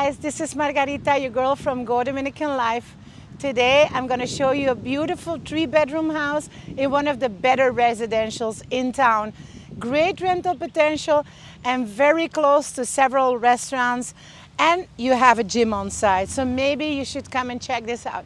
guys, this is Margarita, your girl from Dominican Life. Today I'm going to show you a beautiful 3-bedroom house in one of the better residentials in town. Great rental potential and very close to several restaurants, and you have a gym on site, so maybe you should come and check this out.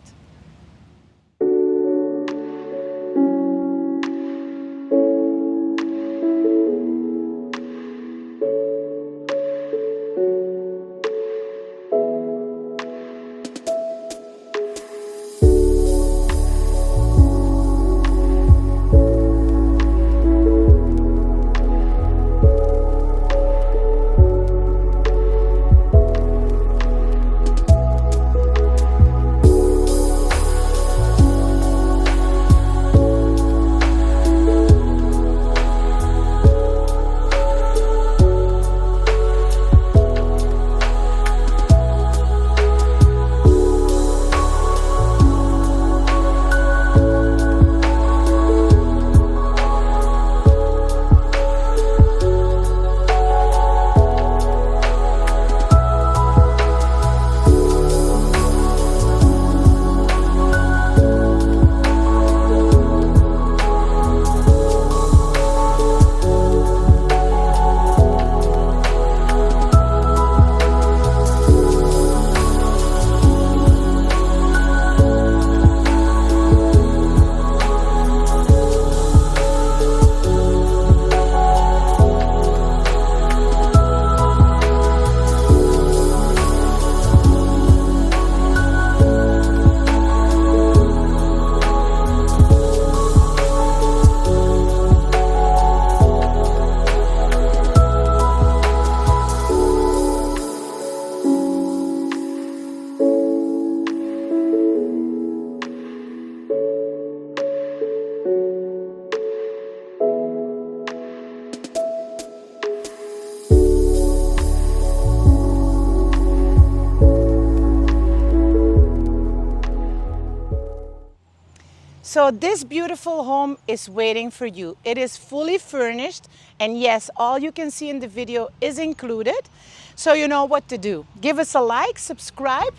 So this beautiful home is waiting for you. It is fully furnished, and yes, all you can see in the video is included. So you know what to do. Give us a like, subscribe,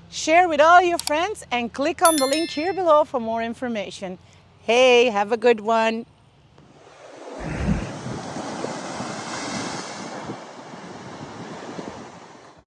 share with all your friends, and click on the link here below for more information. Hey, have a good one.